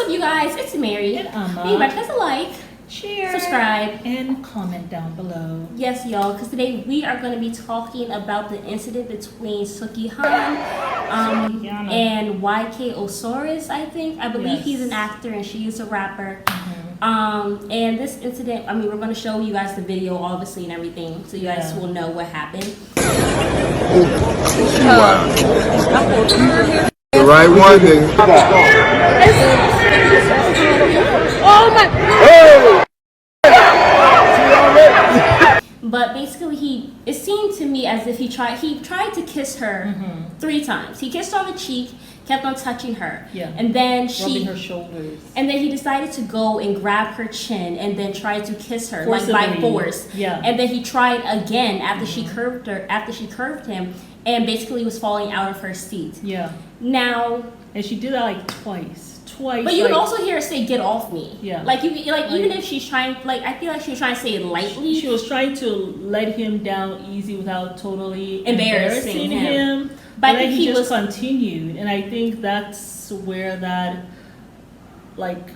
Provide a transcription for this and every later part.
up, you guys? It's Mary. And Amma. Leave us a like, share, subscribe, and comment down below. Yes, y'all, because today we are going to be talking about the incident between Sukihana and YK Osiris, I think. I believe he's an actor and she is a rapper. And this incident, I mean, we're going to show you guys the video, obviously, and everything, so you guys will know what happened. The right one, then. Oh my! But basically, it seemed to me as if he tried to kiss her 3 times. He kissed her on the cheek, kept on touching her, and then rubbing her shoulders, and then he decided to go and grab her chin and then try to kiss her like by force. And then he tried again after she curved him, and basically was falling out of her seat. Now, and she did that like twice. But you can also hear her say, "Get off me." Like even if she's trying, I feel like she was trying to say it lightly. She was trying to let him down easy without totally embarrassing him. But then he just continued, and I think that's where that, like,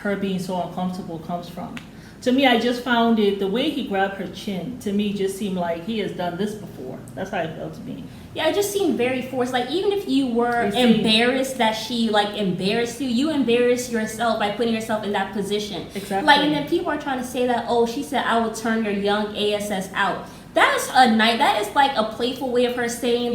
her being so uncomfortable comes from. To me, I just found it, the way he grabbed her chin, to me just seemed like he has done this before. That's how it felt to me. Yeah, it just seemed very forced. Like, even if you were embarrassed that she, like, embarrassed you, you embarrass yourself by putting yourself in that position. Exactly. Like, and then people are trying to say that, oh, she said, "I will turn your young ASS out." That is like a playful way of her saying,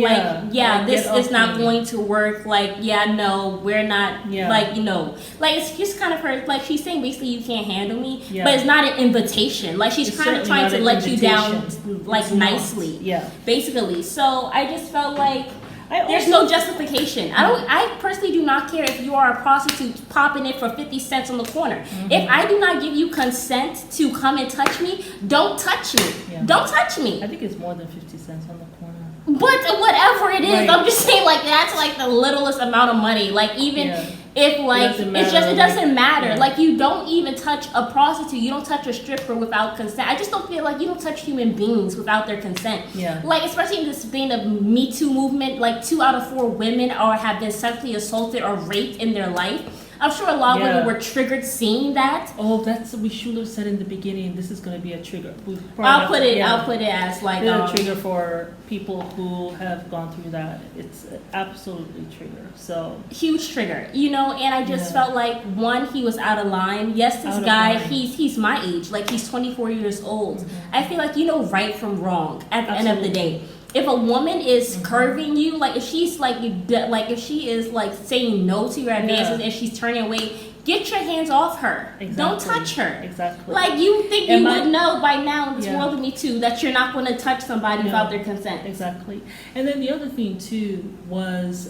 this is not going to work. Like, no, we're not, like, you know. Like, it's just kind of her, like, she's saying basically you can't handle me, but it's not an invitation. Like, she's kind of trying to let you down, like, nicely. Basically. So I just felt like there's no justification. I personally do not care if you are a prostitute popping it for 50 cents on the corner. If I do not give you consent to come and touch me, don't touch me. Don't touch me. I think it's more than 50 cents on the corner. But whatever it is, I'm just saying, like, that's like the littlest amount of money. Like, even if, like, it doesn't matter. Like, you don't even touch a prostitute. You don't touch a stripper without consent. I just don't feel like you don't touch human beings without their consent. Like, especially in this thing of Me Too movement, like 2 out of 4 women have been sexually assaulted or raped in their life. I'm sure a lot of women were triggered seeing that. Oh, we should have said in the beginning. This is going to be a trigger. I'll put it as like a trigger for people who have gone through that. It's absolutely trigger. So huge trigger, you know. And I just felt like, one, he was out of line. Yes, this guy, he's my age. Like, he's 24 years old. I feel like you know right from wrong at the end of the day. If a woman is curving you, like, if she's like if she is like saying no to your advances and she's turning away, get your hands off her. Don't touch her. Like, you think you would know by now in this world of Me Too that you're not going to touch somebody without their consent. And then the other thing too was,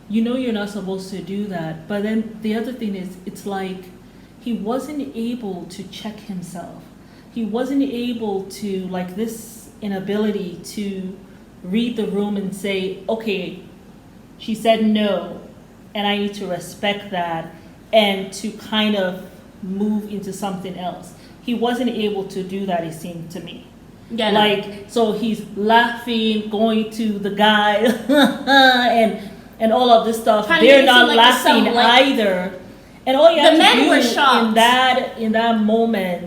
you know, you're not supposed to do that. But then the other thing is, it's like he wasn't able to check himself. He wasn't able to, like, this inability to read the room and say, okay, she said no, and I need to respect that, and to kind of move into something else. He wasn't able to do that, it seemed to me. So he's laughing, going to the guy, and all of this stuff. They're not laughing either. And all you have to do in that moment,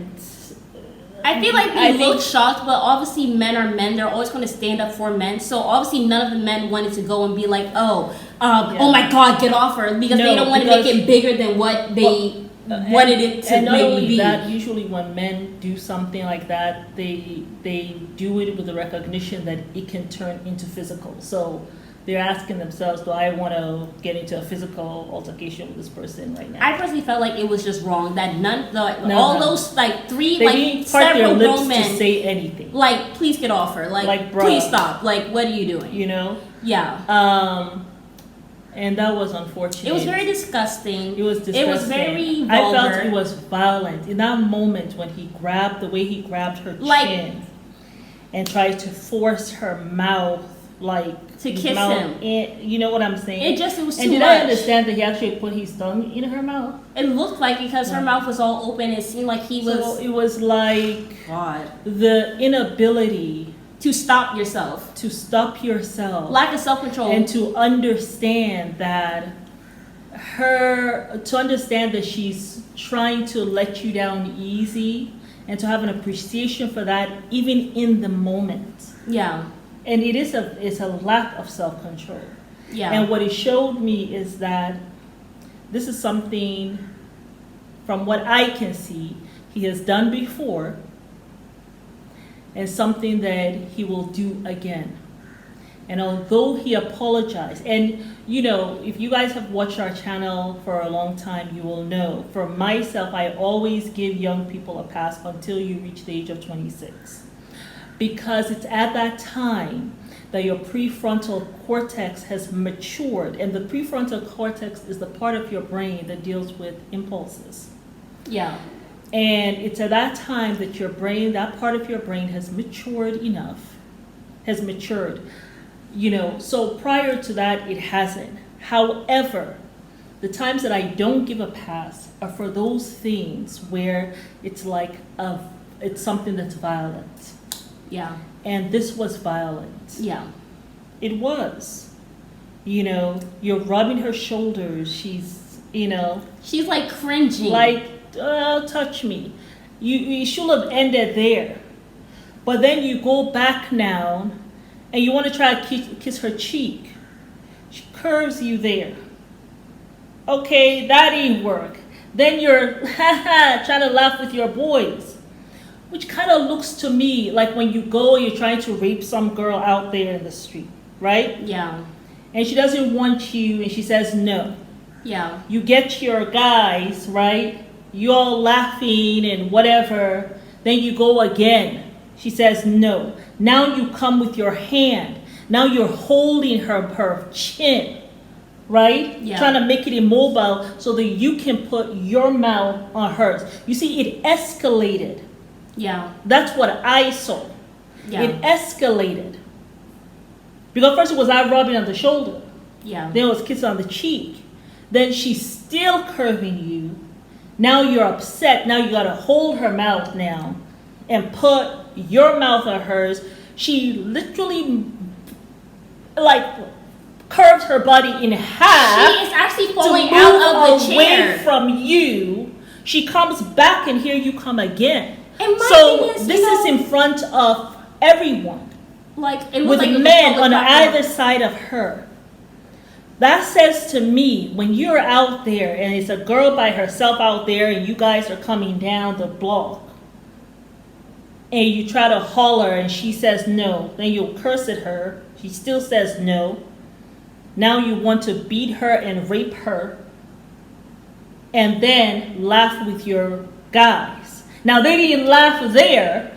I feel like they look shocked, but obviously men are men. They're always going to stand up for men. So obviously none of the men wanted to go and be like, oh my God, get off her, because they don't want to make it bigger than what they wanted it to and not maybe only be. That, usually when men do something like that, they do it with the recognition that it can turn into physical. So they're asking themselves, do I want to get into a physical altercation with this person right now? I personally felt like it was just wrong that those like 3 like several grown men to say anything. Like, please get off her. Like please stop. Like, what are you doing? You know? And that was unfortunate. It was very disgusting. It was disgusting. It was very vulgar. I felt it was violent. In that moment when the way he grabbed her chin and tried to force her mouth, like, to kiss him. You know what I'm saying? It was too much. And did I understand that he actually put his tongue in her mouth? It looked like, because her mouth was all open, it seemed like he was... So it was like the inability to stop yourself. To stop yourself. Lack of self-control. And to understand that her to understand that she's trying to let you down easy and to have an appreciation for that even in the moment. Yeah. And it's a lack of self-control. Yeah. And what it showed me is that this is something, from what I can see, he has done before, and something that he will do again. And although he apologized, and if you guys have watched our channel for a long time, you will know, for myself, I always give young people a pass until you reach the age of 26. Because it's at that time that your prefrontal cortex has matured. And the prefrontal cortex is the part of your brain that deals with impulses. Yeah. And it's at that time that your brain, that part of your brain has matured. So prior to that, it hasn't. However, the times that I don't give a pass are for those things where it's like it's something that's violent. Yeah. And this was violent. Yeah. It was. You're rubbing her shoulders. She's like cringing. Like, touch me. You should have ended there. But then you go back now and you want to try to kiss her cheek. She curves you there. Okay, that didn't work. Then you're trying to laugh with your boys. Which kind of looks to me like when you go, you're trying to rape some girl out there in the street, right? Yeah. And she doesn't want you, and she says no. Yeah. You get your guys, right? You're all laughing and whatever. Then you go again. She says no. Now you come with your hand. Now you're holding her chin, right? Yeah. Trying to make it immobile so that you can put your mouth on hers. You see, it escalated. Yeah. That's what I saw. Yeah. It escalated. Because first it was I rubbing on the shoulder. Yeah. Then it was kissing on the cheek. Then she's still curving you. Now you're upset. Now you gotta hold her mouth now and put your mouth on hers. She literally curves her body in half. She is actually falling out of the chair. Away from you. She comes back and here you come again. And my So thing is, this is in front of everyone. With Men on either side of her. That says to me, when you're out there and it's a girl by herself out there and you guys are coming down the block and you try to holler and she says no, then you'll curse at her. She still says no. Now you want to beat her and rape her and then laugh with your guys. Now they didn't laugh there,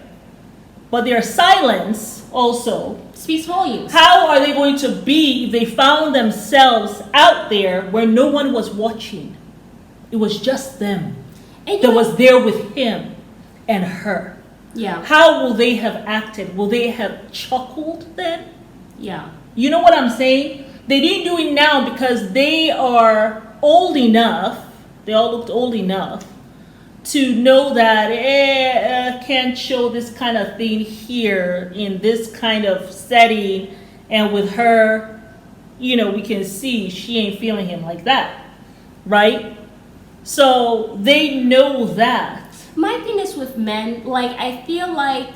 but their silence also speaks volumes. How are they going to be if they found themselves out there where no one was watching? It was just them that was there with him and her. Yeah. How will they have acted? Will they have chuckled then? Yeah. You know what I'm saying? They didn't do it now because they are old enough. They all looked old enough to know that can't show this kind of thing here in this kind of setting, and with her, we can see she ain't feeling him like that, right? So they know that. My thing is with men, I feel like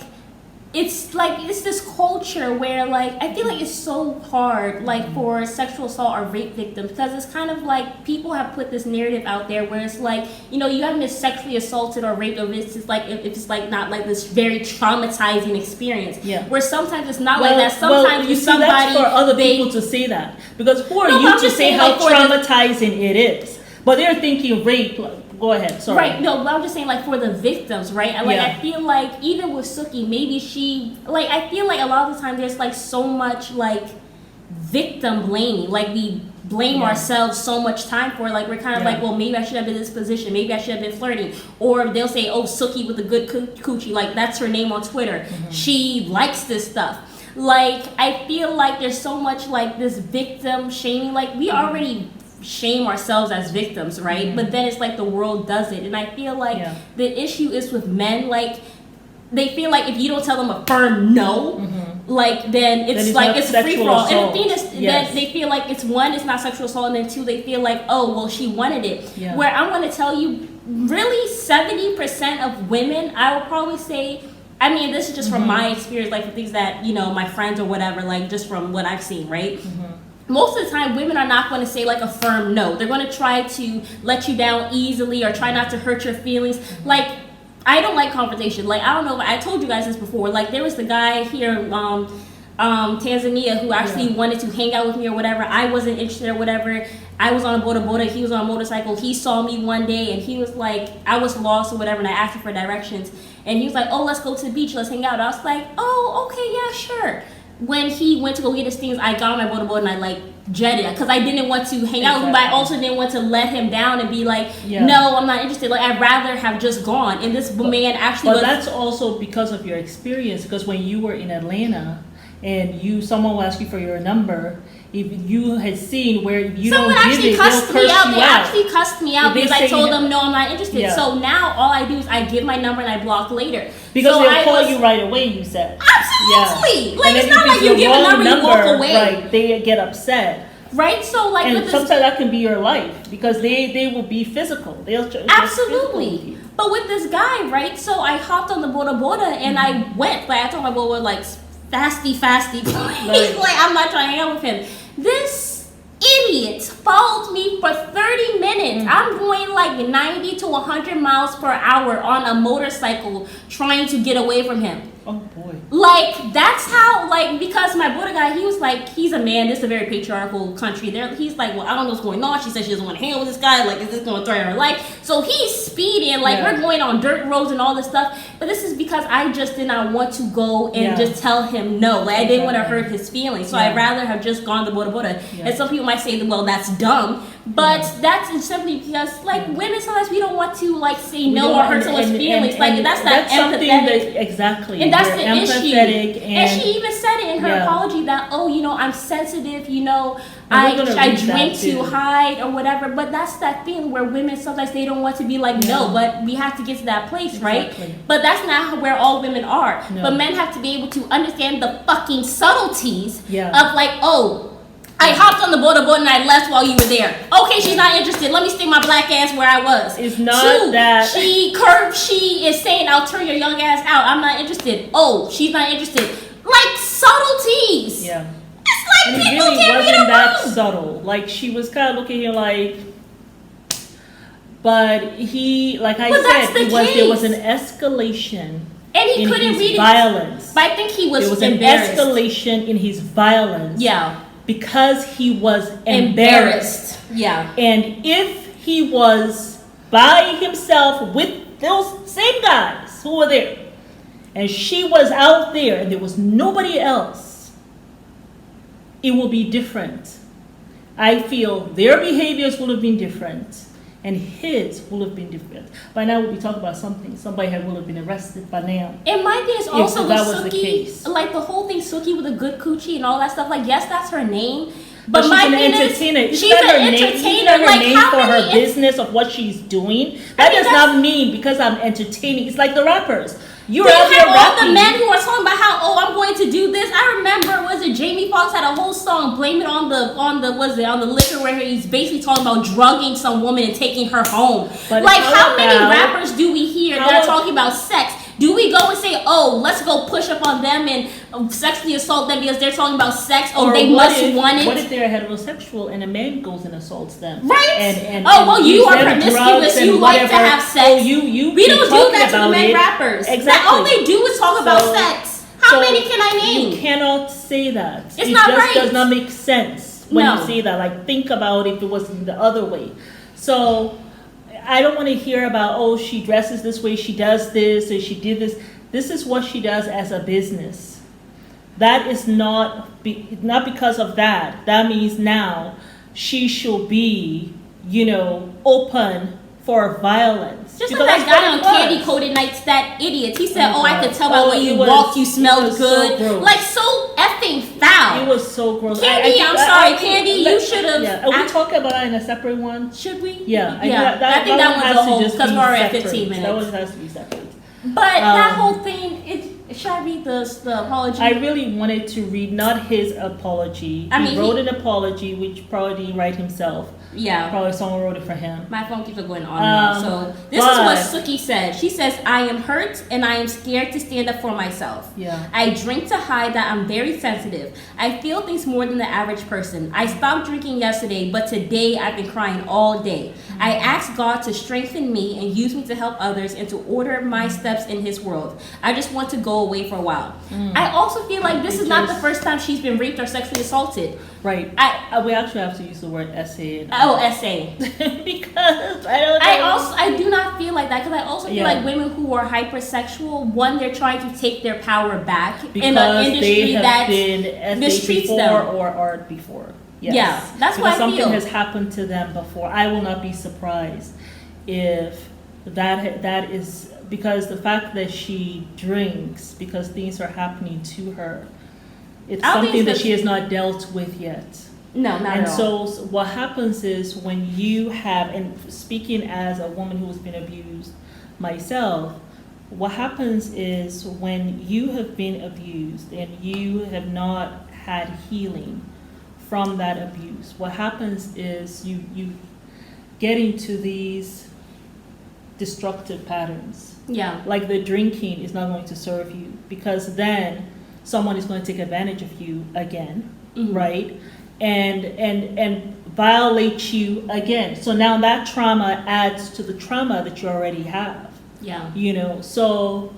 it's this culture where I feel like it's so hard for sexual assault or rape victims, because it's kind of people have put this narrative out there where it's you haven't been sexually assaulted or raped, or it's just if it's not this very traumatizing experience. Yeah. Where sometimes it's not like that. Sometimes you see, that's for other people to say that, because who are you to say how traumatizing it is? But they're thinking rape. Go ahead, sorry. Right, no, but I'm just saying for the victims, right? I feel even with Suki, maybe she, I feel a lot of the time there's so much victim blaming. We blame ourselves so much time for we're kind of well, maybe I should have been in this position, maybe I should have been flirting. Or they'll say, oh, Suki with a good coochie, that's her name on Twitter. Mm-hmm. She likes this stuff. I feel there's so much this victim shaming. We already shame ourselves as victims, right? Mm-hmm. But then it's the world does it, and I feel the issue is with men. They feel if you don't tell them a firm no, like then it's like it's free for all. And the thing is yes. that they feel like it's one, it's not sexual assault, and then two, they feel like, oh well, she wanted it. Yeah. Where I'm going to tell you, really 70% of women, I would probably say, I mean, this is just from my experience, like the things that, you know, my friends or whatever, like just from what I've seen, right? Most of the time, women are not going to say like a firm no. They're going to try to let you down easily or try not to hurt your feelings. Like, I don't like confrontation. Like, I don't know, I told you guys this before. Like, there was the guy here in Tanzania who actually wanted to hang out with me or whatever. I wasn't interested or whatever. I was on a boda, he was on a motorcycle. He saw me one day and he was like, I was lost or whatever, and I asked him for directions. And he was like, oh, let's go to the beach, let's hang out. I was like, oh, okay, yeah, sure. When he went to go get his things, I got on my boda and I like jetted because I didn't want to hang out with him, but I also didn't want to let him down and be like, no, I'm not interested. Like, I'd rather have just gone. And this man actually But that's also because of your experience, because when you were in Atlanta and someone will ask you for your number, if you had seen where you someone don't give it, they'll curse you out. They actually cussed me out because I told them, no, I'm not interested. Yeah. So now all I do is I give my number and I block later. Because so they'll call you right away, you said. Absolutely. Yeah. Like, it's not like you give a number, you walk away. Right, they get upset. Right, so like, and sometimes that can be your life because they will be physical. They'll absolutely. Physical. But with this guy, right? So I hopped on the boda and I went. Like, I told my boda, like, fasty, please. Like, I'm not trying to hang out with him. This idiot followed me for 30 minutes. I'm going like 90 to 100 miles per hour on a motorcycle trying to get away from him. Oh boy. Like, that's how, like, because my Buddha guy, he was like, he's a man, this is a very patriarchal country. He's like, well, I don't know what's going on. She said she doesn't want to hang out with this guy. Like, is this going to threaten her life? So he's speeding, like, we're going on dirt roads and all this stuff. But this is because I just did not want to go and just tell him no. Like, I didn't want to hurt his feelings. So I'd rather have just gone to Buddha. And some people might say, well, that's dumb. But that's simply because, like, women, sometimes we don't want to, like, say no or hurt someone's feelings. Like, that's not empathetic. Exactly. And that's the issue. And she even said it in her apology that, oh, you know, I'm sensitive, you know, I drink to hide or whatever. But that's that thing where women sometimes they don't want to be like, no, but we have to get to that place, right? But that's not where all women are. No. But men have to be able to understand the fucking subtleties of like, oh, I hopped on the boda and I left while you were there. Okay, she's not interested. Let me stick my black ass where I was. It's not that she is saying, I'll turn your young ass out. I'm not interested. Oh, she's not interested. Like, subtleties. Yeah. It's like, and people it really can't wasn't that room. subtle. Like, she was kind of looking at like, but he, like I said, there was an escalation. And he couldn't read violence. But I think he was embarrassed. There was an escalation in his violence. Yeah. Because he was embarrassed. Yeah. And if he was by himself with those same guys who were there, and she was out there and there was nobody else, it will be different. I feel their behaviors will have been different and his will have been different. By now we'll be talking about something. Somebody will have been arrested by now. And my thing is also with Suki, like the whole thing, Suki with a good coochie and all that stuff. Like, yes, that's her name. But my thing is, she's an entertainer. Her name for her business of what she's doing. That does not mean because I'm entertaining. It's like the rappers. You have all the men who are talking about how, oh, I'm going to do this. I remember, was it Jamie Foxx had a whole song, blame it on the liquor, where he's basically talking about drugging some woman and taking her home. But like, how many rappers do we hear that are talking about sex? Do we go and say, oh, let's go push up on them and sexually assault them because they're talking about sex? Oh, they must want it. What if they're heterosexual and a man goes and assaults them? Right. And you are promiscuous. You like to have sex. Oh, you we don't do that to the men rappers. Exactly. All they do is talk about sex. How many can I name? You cannot say that. It's not right. It just does not make sense when you say that. Like, think about if it was the other way. So I don't want to hear about, oh, she dresses this way, she does this, or she did this. This is what she does as a business. That is not because of that. That means now she should be, open for violence. Just like that guy on Candy Coated Nights, that idiot. He said, oh, I could tell by the way you walked, you smelled good. So like, so effing foul. It was so gross. Candy, I'm sorry, Candy, you should have. Yeah. Are we talking about that in a separate one? Should we? Yeah. I think that one's a whole, because we're already at 15 minutes. That one has to be separate. But that whole thing, Should I read the apology? I really wanted to read not his apology. He wrote an apology, which probably didn't write himself. Yeah. Probably someone wrote it for him. My phone keeps going on and on. So this is what Suki said. She says, I am hurt and I am scared to stand up for myself. Yeah. I drink to hide that I'm very sensitive. I feel things more than the average person. I stopped drinking yesterday, but today I've been crying all day. Mm-hmm. I asked God to strengthen me and use me to help others and to order my steps in his world. I just want to go away for a while. I also feel like this is not the first time she's been raped or sexually assaulted. Right. We actually have to use the word essay. Essay. Because I don't know. I do not feel like that because I also feel like women who are hypersexual, one, they're trying to take their power back because in an industry that mistreats them or art before. Yes. Yeah, that's because what I feel. Something has happened to them before. I will not be surprised if that is because the fact that she drinks because things are happening to her. It's something that she has not dealt with yet. No, not at all. And so what happens is when you have, and speaking as a woman who has been abused myself, what happens is when you have been abused and you have not had healing from that abuse, what happens is you get into these destructive patterns. Yeah. Like the drinking is not going to serve you because then someone is going to take advantage of you again, right? And violate you again. So now that trauma adds to the trauma that you already have. Yeah. You know, so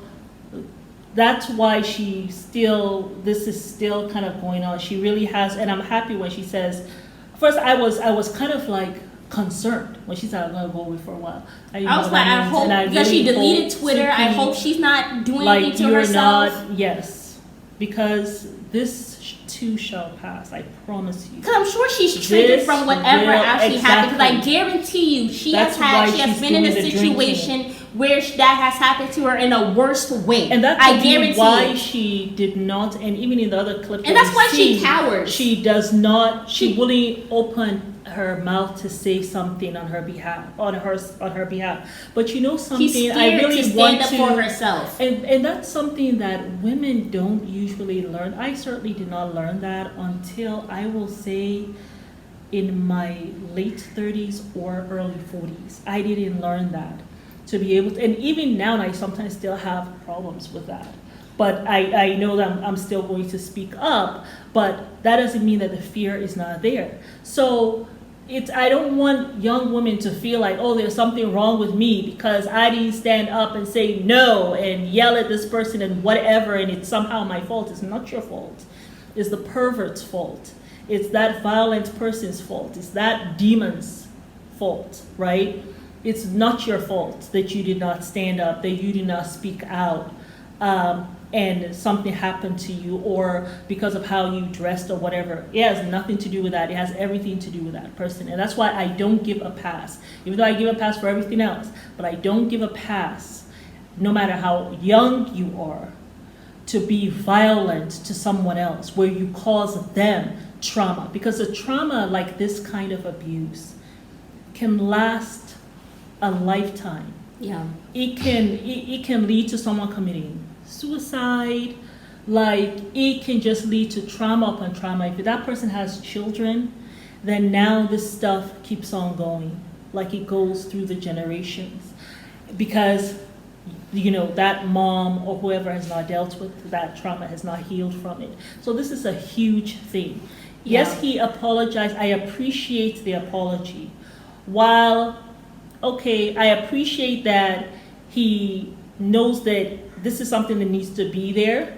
that's why this is still kind of going on. She really has, and I'm happy when she says, first I was kind of like concerned when she said I'm going to go away for a while. I was like, I hope, because she deleted Twitter, I hope she's not doing anything to herself. Yes, because this too shall pass, I promise you. Because I'm sure she's triggered from whatever actually happened. Because I guarantee you, she has been in a situation where that has happened to her in a worse way. And that's why she did not, and even in the other clip, and that's why she cowers. She does not. She wouldn't open her mouth to say something on her behalf, on her behalf. But you know something, she's scared I really to stand up for herself. And that's something that women don't usually learn. I certainly did not learn that until I will say in my late 30s or early 40s. I didn't learn that to be able to, and even now I sometimes still have problems with that. But I know that I'm still going to speak up, but that doesn't mean that the fear is not there. So I don't want young women to feel like, oh, there's something wrong with me because I didn't stand up and say no and yell at this person and whatever, and it's somehow my fault. It's not your fault. It's the pervert's fault. It's that violent person's fault. It's that demon's fault, right? It's not your fault that you did not stand up, that you did not speak out. And something happened to you, or because of how you dressed or whatever. It has nothing to do with that. It has everything to do with that person. And that's why I don't give a pass. Even though I give a pass for everything else, but I don't give a pass, no matter how young you are, to be violent to someone else, where you cause them trauma. Because a trauma like this kind of abuse can last a lifetime. Yeah. It can lead to someone committing suicide, like it can just lead to trauma upon trauma. If that person has children, then now this stuff keeps on going, like it goes through the generations, because you know that mom or whoever has not dealt with that trauma has not healed from it. So this is a huge thing. Yes, he apologized. I appreciate the apology. While okay, I appreciate that he knows that this is something that needs to be there,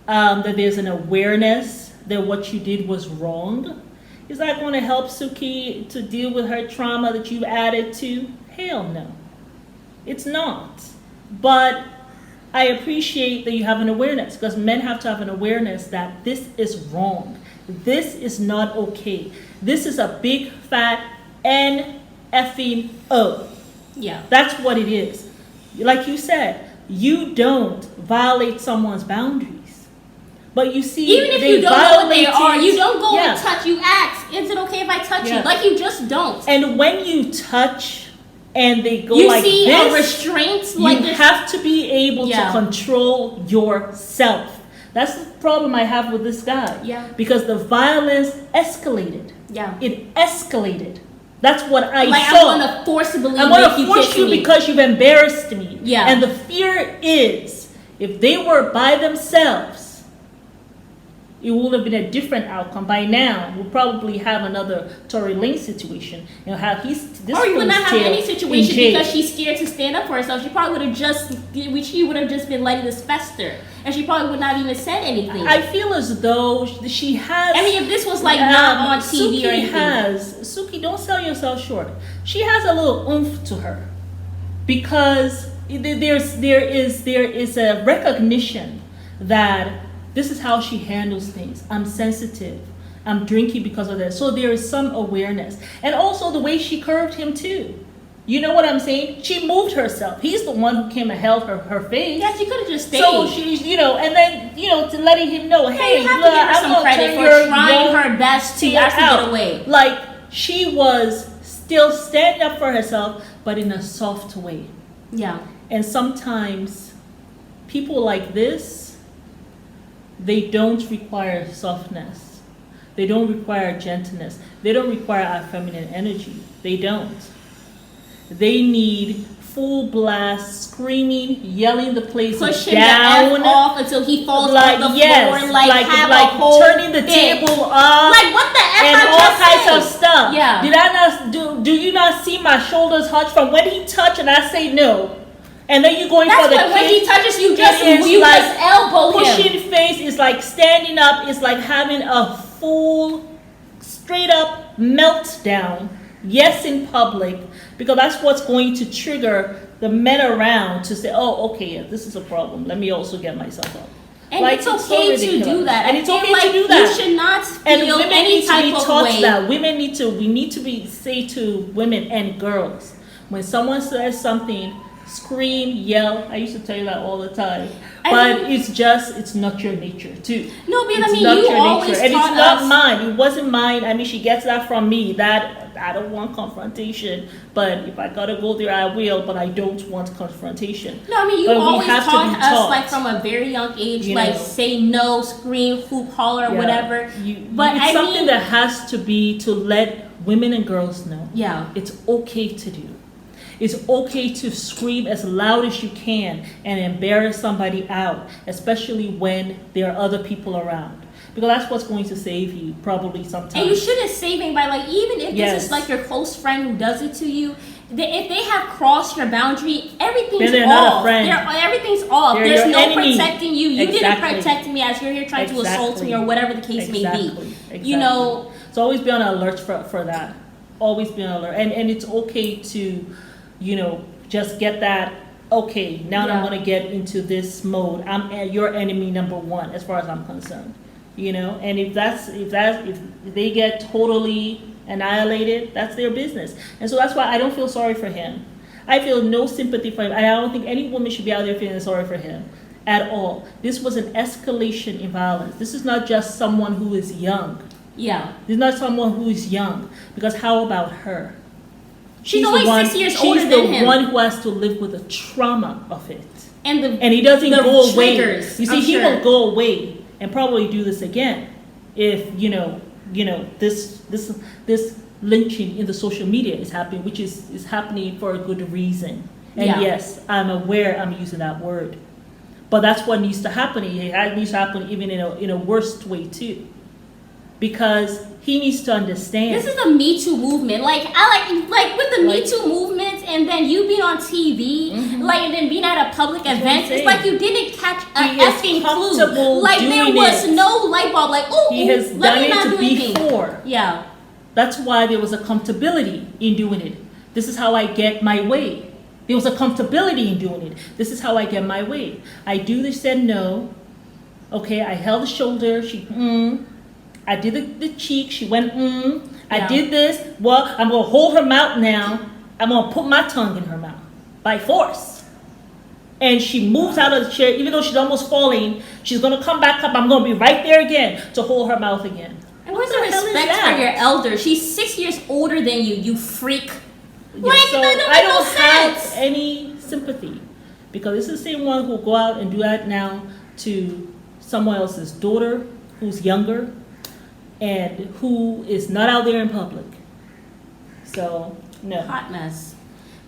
that there's an awareness that what you did was wrong. Is that going to help Suki to deal with her trauma that you added to? Hell no. It's not. But I appreciate that you have an awareness, because men have to have an awareness that this is wrong. This is not okay. This is a big fat N-effing-O. Yeah. That's what it is. Like you said, you don't violate someone's boundaries. But you see, even if you don't know what they are, you don't go and touch. You ask, is it okay if I touch you? Like you just don't. And when you touch and they go you like see this. Restraints You like this. have to be able to control yourself. That's the problem I have with this guy. Yeah. Because the violence escalated. Yeah. It escalated. That's what I like saw. I'm gonna forcibly I'm gonna force you because you've embarrassed me. Yeah. And the fear is, if they were by themselves, it would have been a different outcome. By now, we'll probably have another Tory Lane situation. You know, how or you would not have any situation because she's scared to stand up for herself. She probably would have just been letting this fester, and she probably would not even said anything. I feel as though she has. I mean, if this was like not on TV or anything. Suki, don't sell yourself short. She has a little oomph to her, because there is a recognition that this is how she handles things. I'm sensitive. I'm drinking because of that. So there is some awareness. And also the way she curved him too. You know what I'm saying? She moved herself. He's the one who came and held her face. Yeah, she could have just stayed. So she's, and then, to letting him know, hey, you have to give her some credit for trying her best to actually get away. Like, she was still standing up for herself, but in a soft way. Yeah. And sometimes people like this, they don't require softness. They don't require gentleness. They don't require our feminine energy. They don't. They need full blast, screaming, yelling the place pushing down, the F off until he falls like, on the yes, floor, like turning the table up, like what the F and I all just kinds said? of stuff. Yeah. Did I not do you not see my shoulders hunch from when he touched and I say no? And then you're going for the kiss. When he touches you, just elbow him. Pushing face is like standing up. Is like having a full, straight up meltdown. Yes, in public, because that's what's going to trigger the men around to say, "Oh, okay, yeah, this is a problem. Let me also get myself up." And it's okay to do that. And it's okay to do that. You should not feel any type of way. That women need to. We need to say to women and girls, when someone says something, scream, yell. I used to tell you that all the time. But it's not your nature too. No, but I mean, you always taught us. And it's not mine. It wasn't mine. I mean, she gets that from me. That I don't want confrontation. But if I gotta go there, I will. But I don't want confrontation. No, I mean, you always taught us, like, from a very young age, like, say no, scream, hoop, holler, whatever. But it's something that has to be to let women and girls know. Yeah. It's okay to do. It's okay to scream as loud as you can and embarrass somebody out, especially when there are other people around. Because that's what's going to save you, probably sometimes. And you shouldn't save anybody. Like, even if this is like your close friend who does it to you, if they have crossed your boundary, everything's they're off. not a friend. Everything's off. They're There's no enemy. Protecting you. You didn't protect me as you're here trying to assault me or whatever the case may be. Exactly. So always be on alert for that. Always be on alert. And it's okay to, just get that, okay, now I'm going to get into this mode. I'm your enemy number one as far as I'm concerned. And if they get totally annihilated, that's their business. And so that's why I don't feel sorry for him. I feel no sympathy for him. And I don't think any woman should be out there feeling sorry for him at all. This was an escalation in violence. This is not just someone who is young. Yeah. This is not someone who is young. Because how about her? She's only 6 years older than him. She's the one who has to live with the trauma of it. And he doesn't go away. Triggers, you see, he will go away and probably do this again if this lynching in the social media is happening, which is happening for a good reason. And yes, I'm aware I'm using that word, but that's what needs to happen. It needs to happen even in a worst way too. Because he needs to understand. This is a Me Too movement. Like with the Me Too movement, and then you being on TV, and then being at a public event. It's like you didn't catch a effing clue. Like there was no light bulb. Like he has done it before. Yeah. That's why there was a comfortability in doing it. This is how I get my way. There was a comfortability in doing it. This is how I get my way. I do this, said no. Okay, I held the shoulder. I did the cheek. She went, I did this. Well, I'm going to hold her mouth now. I'm going to put my tongue in her mouth by force. And she moves out of the chair. Even though she's almost falling, she's going to come back up. I'm going to be right there again to hold her mouth again. And where's the respect for your elder? She's 6 years older than you, you freak. So I don't have any sympathy, because it's the same one who go out and do that now to someone else's daughter who's younger and who is not out there in public. So no. Hot mess.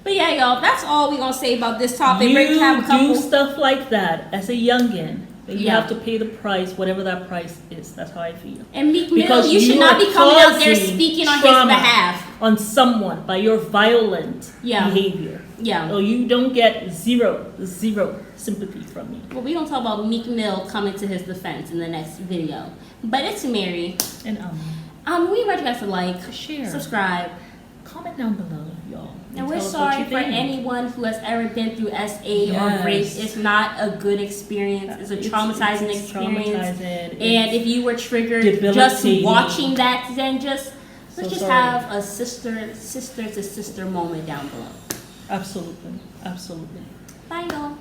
But yeah, y'all, that's all we're gonna say about this topic. You Have a couple... do stuff like that as a youngin', and you have to pay the price, whatever that price is. That's how I feel. And Meek Mill, you should not be coming out there speaking on his behalf. On someone by your violent behavior. Yeah. So you don't get zero sympathy from me. Well, we don't talk about Meek Mill coming to his defense in the next video. But it's Mary. And we invite you guys to like, share, subscribe, comment down below, y'all. And we're sorry for anyone who has ever been through SA or rape. It's not a good experience. It's a traumatizing experience. And if you were triggered just watching that, then let's just have a sister to sister moment down below. Absolutely. Bye, y'all.